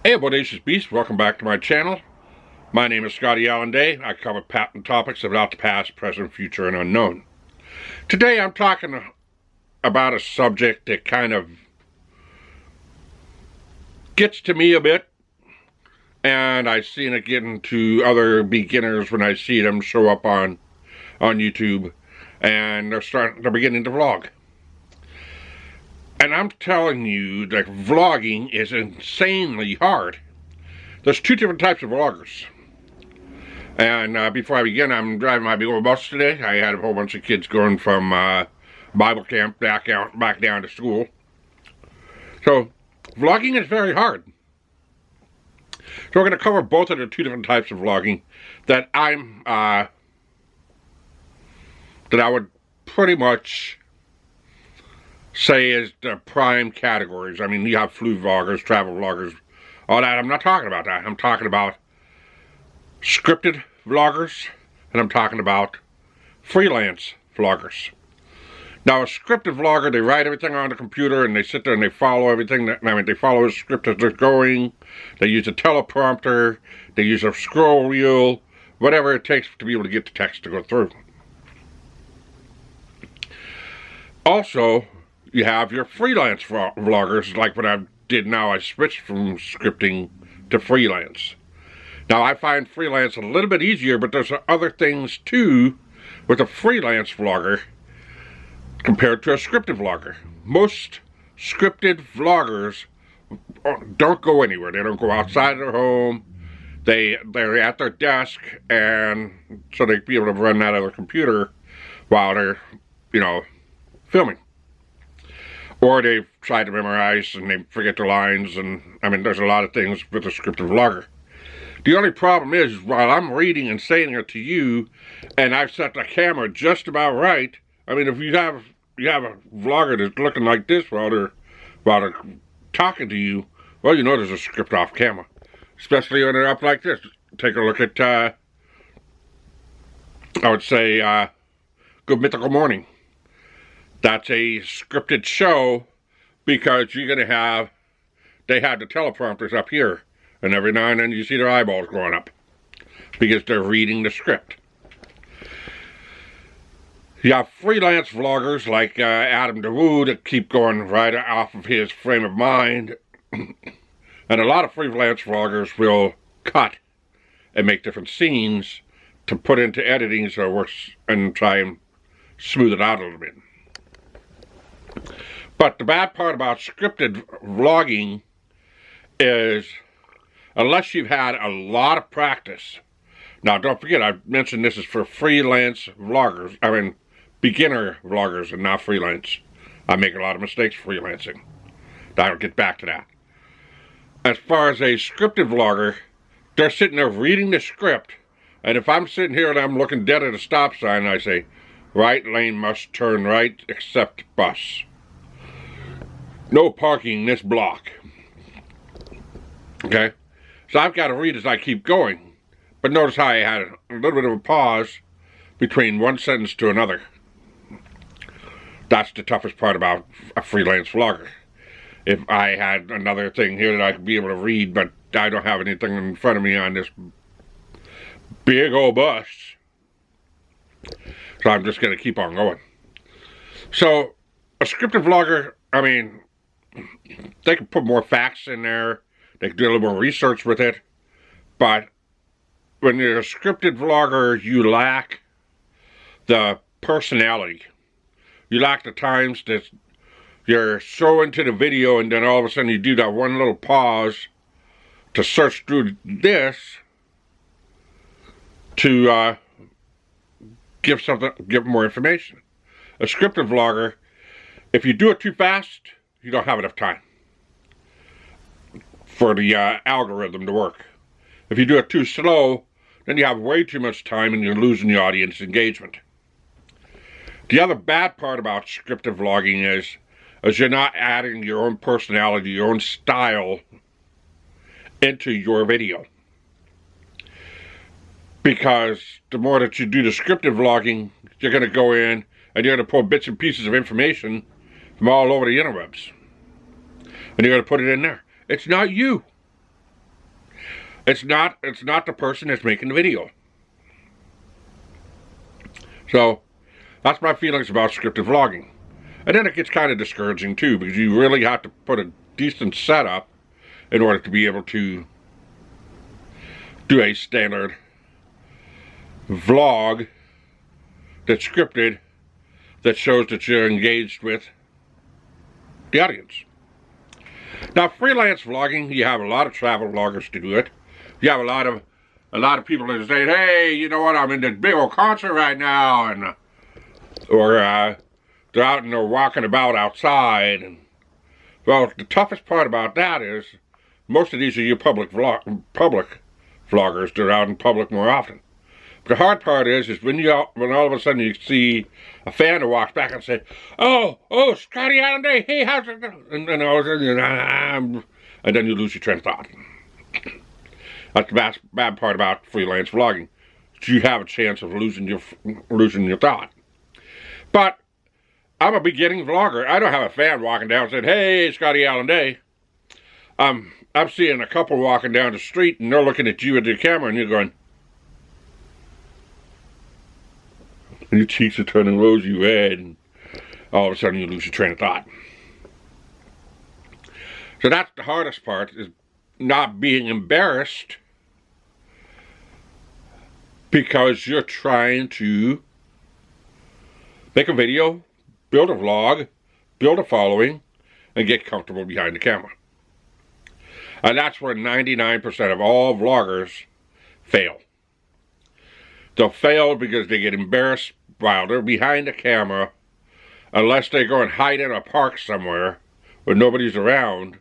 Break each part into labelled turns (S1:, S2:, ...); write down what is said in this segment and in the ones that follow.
S1: Hey, bodacious beast, welcome back to my channel. My name is Scottyallenday. I cover patent topics about the past, present, future, and unknown. Today I'm talking about a subject that kind of gets to me a bit, and I've seen it getting to other beginners when I see them show up on YouTube, and they're beginning to vlog. And I'm telling you that vlogging is insanely hard. There's two different types of vloggers. And before I begin, I'm driving my big old bus today. I had a whole bunch of kids going from Bible camp back down to school. So, vlogging is very hard. So we're going to cover both of the two different types of vlogging that I would pretty much say is the prime categories. I mean, you have food vloggers, travel vloggers, all that. I'm not talking about that. I'm talking about scripted vloggers, and I'm talking about freelance vloggers. Now, a scripted vlogger, they write everything on the computer, and they sit there and they follow everything. They follow a script as they're going. They use a teleprompter. They use a scroll wheel, whatever it takes to be able to get the text to go through. Also, you have your freelance vloggers, like what I did now. I switched from scripting to freelance. Now, I find freelance a little bit easier, but there's other things too with a freelance vlogger compared to a scripted vlogger. Most scripted vloggers don't go anywhere. They don't go outside their home. They're at their desk, and so they be able to run that other computer while they're, filming. Or they've tried to memorize and they forget their lines, and I mean, there's a lot of things with a scripted vlogger. The only problem is, while I'm reading and saying it to you, and I've set the camera just about right, I mean, if you have a vlogger that's looking like this while they're talking to you, well, you know there's a script off camera. Especially when they're up like this. Take a look at, I would say, Good Mythical Morning. That's a scripted show because you're going to have, they have the teleprompters up here. And every now and then you see their eyeballs going up because they're reading the script. You have freelance vloggers like Adam DeWoo that keep going right off of his frame of mind. And a lot of freelance vloggers will cut and make different scenes to put into editing so it works and try and smooth it out a little bit. But the bad part about scripted vlogging is, unless you've had a lot of practice. Now, don't forget, I mentioned this is for freelance vloggers. I mean, beginner vloggers and not freelance. I make a lot of mistakes freelancing. I'll get back to that. As far as a scripted vlogger, they're sitting there reading the script, and if I'm sitting here and I'm looking dead at a stop sign, and I say, right lane must turn right except bus. No parking this block. Okay? So I've got to read as I keep going. But notice how I had a little bit of a pause between one sentence to another. That's the toughest part about a freelance vlogger. If I had another thing here that I could be able to read, but I don't have anything in front of me on this big old bus. So I'm just going to keep on going. So a scripted vlogger, I mean, they can put more facts in there. They can do a little more research with it. But when you're a scripted vlogger, you lack the personality. You lack the times that you're so into the video and then all of a sudden you do that one little pause to search through this to give more information. A scripted vlogger, if you do it too fast, you don't have enough time for the algorithm to work. If you do it too slow, then you have way too much time and you're losing the audience engagement. The other bad part about scripted vlogging is you're not adding your own personality, your own style into your video. Because the more that you do the scripted vlogging, you're going to go in and you're going to pull bits and pieces of information from all over the interwebs. And you're going to put it in there. It's not you. It's not the person that's making the video. So that's my feelings about scripted vlogging. And then it gets kind of discouraging too, because you really have to put a decent setup in order to be able to do a standard vlog that's scripted, that shows that you're engaged with the audience. Now, freelance vlogging, you have a lot of travel vloggers to do it. You have a lot of people that say, hey, you know what, I'm in this big old concert right now, and or they're out and they're walking about outside. And well, the toughest part about that is most of these are your public vloggers. They're out in public more often. The hard part is when all of a sudden you see a fan that walks back and says, "Oh, Scottyallenday, hey, how's it going?" And then all of a sudden, and then you lose your train of thought. That's the bad part about freelance vlogging. You have a chance of losing your thought. But I'm a beginning vlogger. I don't have a fan walking down saying, "Hey, Scottyallenday." I'm seeing a couple walking down the street and they're looking at you with your camera and you're going, and your cheeks are turning rosy red, and all of a sudden you lose your train of thought. So that's the hardest part, is not being embarrassed because you're trying to make a video, build a vlog, build a following, and get comfortable behind the camera. And that's where 99% of all vloggers fail. They'll fail because they get embarrassed while they're behind the camera, unless they go and hide in a park somewhere where nobody's around.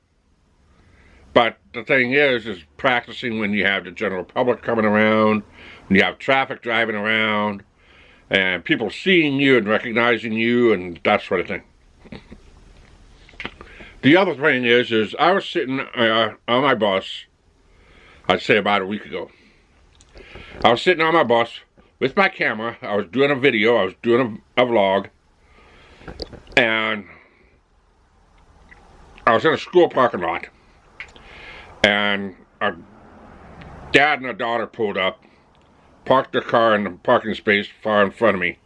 S1: But the thing is practicing when you have the general public coming around, when you have traffic driving around, and people seeing you and recognizing you and that sort of thing. The other thing is I was sitting on my bus, I'd say about a week ago. I was sitting on my bus with my camera. I was doing a video. I was doing a vlog. And I was in a school parking lot. And a dad and a daughter pulled up, parked their car in the parking space far in front of me.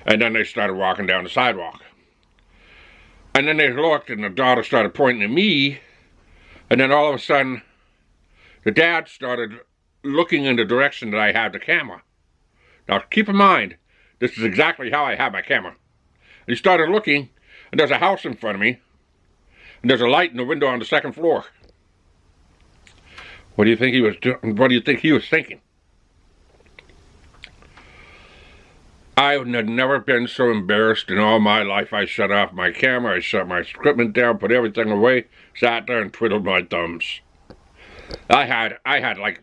S1: And then they started walking down the sidewalk. And then they looked and the daughter started pointing at me. And then all of a sudden, the dad started looking in the direction that I had the camera. Now keep in mind, this is exactly how I have my camera. And he started looking, and there's a house in front of me, and there's a light in the window on the second floor. What do you think he was doing? What do you think he was thinking? I have never been so embarrassed in all my life. I shut off my camera, I shut my equipment down, put everything away, sat there and twiddled my thumbs. I had like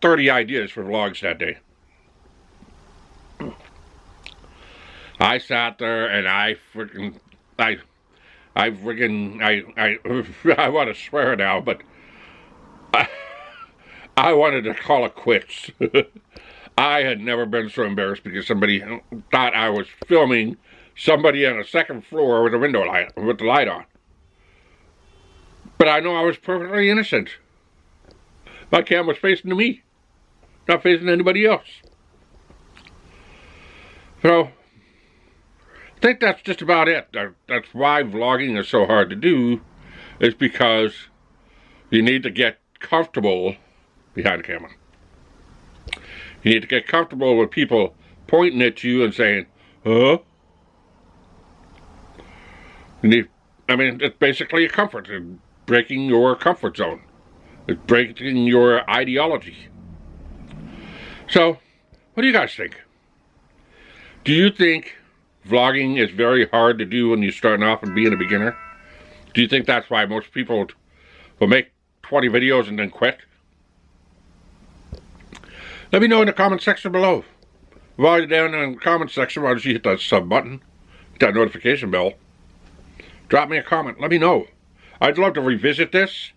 S1: 30 ideas for vlogs that day. I sat there and I want to swear now, but I wanted to call it quits. I had never been so embarrassed because somebody thought I was filming somebody on a second floor with a window light, with the light on. But I know I was perfectly innocent. My camera was facing to me, not facing anybody else. So, I think that's just about it. That's why vlogging is so hard to do, is because you need to get comfortable behind the camera. You need to get comfortable with people pointing at you and saying, huh? It's basically a comfort, breaking your comfort zone. It's breaking your ideology. So, what do you guys think? Do you think vlogging is very hard to do when you're starting off and being a beginner? Do you think that's why most people will make 20 videos and then quit? Let me know in the comment section below. While you're down in the comment section, why don't you hit that sub button, hit that notification bell, drop me a comment, let me know. I'd love to revisit this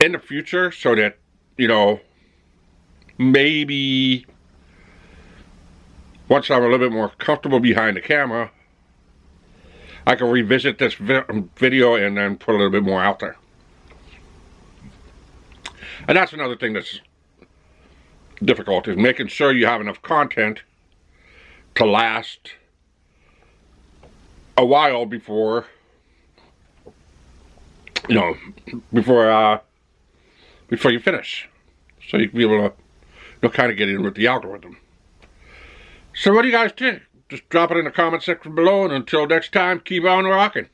S1: in the future so that, maybe once I'm a little bit more comfortable behind the camera, I can revisit this video and then put a little bit more out there. And that's another thing that's difficult, is making sure you have enough content to last a while before, you know, before you finish. So you can be able to, kind of get in with the algorithm. So what do you guys think? Just drop it in the comment section below, and until next time, keep on rocking.